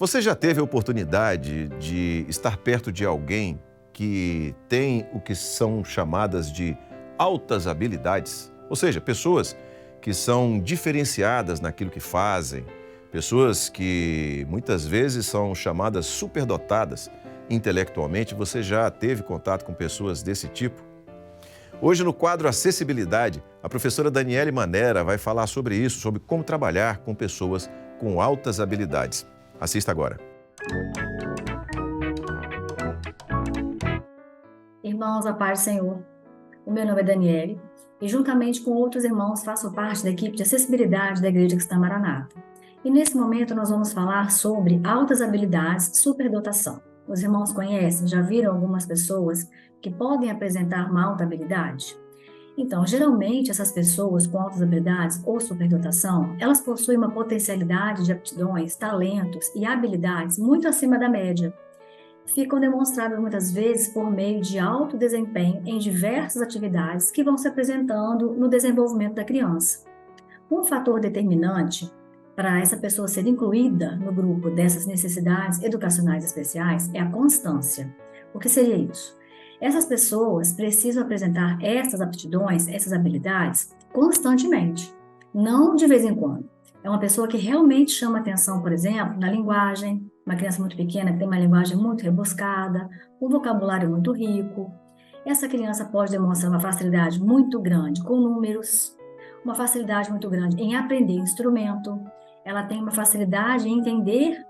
Você já teve a oportunidade de estar perto de alguém que tem o que são chamadas de altas habilidades? Ou seja, pessoas que são diferenciadas naquilo que fazem, pessoas que muitas vezes são chamadas superdotadas intelectualmente. Você já teve contato com pessoas desse tipo? Hoje, no quadro Acessibilidade, a professora Daniele Manera vai falar sobre isso, sobre como trabalhar com pessoas com altas habilidades. Assista agora. Irmãos, a paz do Senhor. O meu nome é Daniele e, juntamente com outros irmãos, faço parte da equipe de acessibilidade da Igreja Cristã Maranata. E nesse momento nós vamos falar sobre altas habilidades, superdotação. Os irmãos conhecem, já viram algumas pessoas que podem apresentar uma alta habilidade? Então, geralmente, essas pessoas com altas habilidades ou superdotação, elas possuem uma potencialidade de aptidões, talentos e habilidades muito acima da média. Ficam demonstradas muitas vezes por meio de alto desempenho em diversas atividades que vão se apresentando no desenvolvimento da criança. Um fator determinante para essa pessoa ser incluída no grupo dessas necessidades educacionais especiais é a constância. O que seria isso? Essas pessoas precisam apresentar essas aptidões, essas habilidades constantemente, não de vez em quando. É uma pessoa que realmente chama atenção, por exemplo, na linguagem, uma criança muito pequena que tem uma linguagem muito rebuscada, um vocabulário muito rico. Essa criança pode demonstrar uma facilidade muito grande com números, uma facilidade muito grande em aprender instrumento, ela tem uma facilidade em entender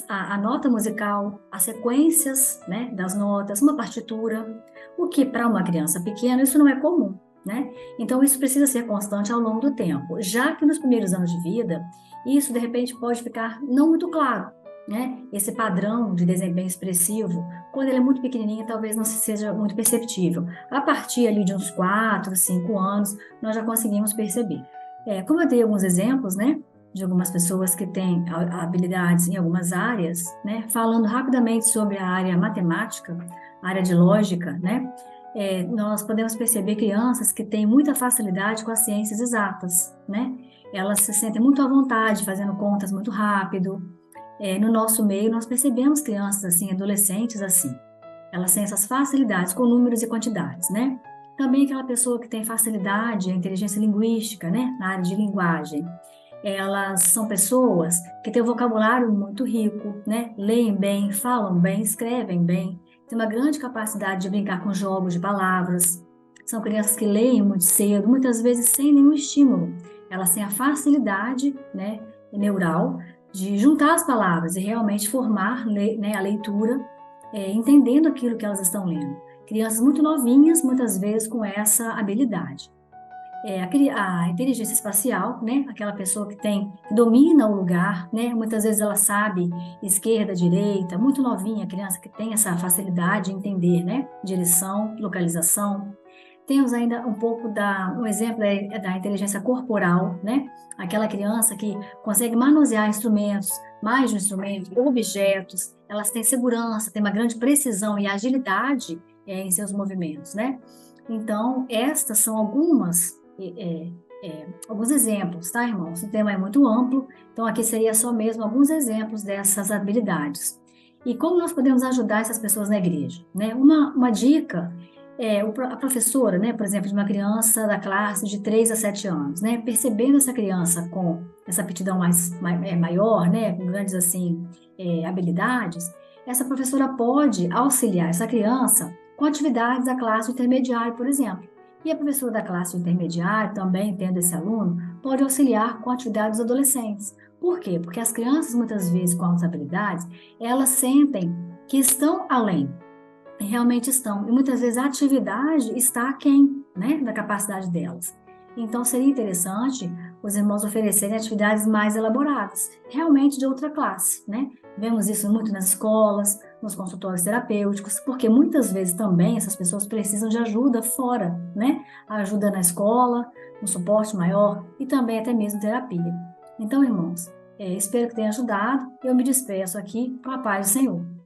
a nota musical, as sequências, né, das notas, uma partitura, o que para uma criança pequena isso não é comum, né? Então isso precisa ser constante ao longo do tempo, já que nos primeiros anos de vida, isso de repente pode ficar não muito claro, né? Esse padrão de desempenho expressivo, quando ele é muito pequenininho, talvez não seja muito perceptível. A partir ali de uns 4, 5 anos, nós já conseguimos perceber. Como eu dei alguns exemplos, né, de algumas pessoas que têm habilidades em algumas áreas, né, falando rapidamente sobre a área matemática, a área de lógica, né, nós podemos perceber crianças que têm muita facilidade com as ciências exatas, né, elas se sentem muito à vontade fazendo contas muito rápido. No nosso meio, nós percebemos crianças assim, adolescentes assim, elas têm essas facilidades com números e quantidades, né? Também aquela pessoa que tem facilidade, a inteligência linguística, né, na área de linguagem. Elas são pessoas que têm um vocabulário muito rico, né? Leem bem, falam bem, escrevem bem, têm uma grande capacidade de brincar com jogos de palavras. São crianças que leem muito cedo, muitas vezes sem nenhum estímulo. Elas têm a facilidade, né, neural de juntar as palavras e realmente formar, né, a leitura, entendendo aquilo que elas estão lendo. Crianças muito novinhas, muitas vezes com essa habilidade. A inteligência espacial, né? Aquela pessoa que domina o lugar, né? Muitas vezes ela sabe esquerda, direita, muito novinha, criança que tem essa facilidade de entender, né? Direção, localização. Temos ainda um exemplo da inteligência corporal, né? Aquela criança que consegue manusear instrumentos, mais de um instrumento, objetos, elas têm segurança, têm uma grande precisão e agilidade em seus movimentos, né? Então, estas são alguns exemplos, tá, irmãos? O tema é muito amplo, então aqui seria só mesmo alguns exemplos dessas habilidades. E como nós podemos ajudar essas pessoas na igreja, né? Uma dica a professora, né, por exemplo, de uma criança da classe de 3 a 7 anos, né, percebendo essa criança com essa aptidão maior, né, com grandes, assim, habilidades, essa professora pode auxiliar essa criança com atividades da classe intermediária, por exemplo. E a professora da classe intermediária, também tendo esse aluno, pode auxiliar com atividades dos adolescentes. Por quê? Porque as crianças, muitas vezes, com altas habilidades, elas sentem que estão além, realmente estão. E muitas vezes a atividade está aquém, né, da capacidade delas. Então, seria interessante os irmãos oferecerem atividades mais elaboradas, realmente de outra classe, né? Vemos isso muito nas escolas, nos consultórios terapêuticos, porque muitas vezes também essas pessoas precisam de ajuda fora, né? Ajuda na escola, um suporte maior e também até mesmo terapia. Então, irmãos, espero que tenha ajudado. Eu me despeço aqui com a paz do Senhor.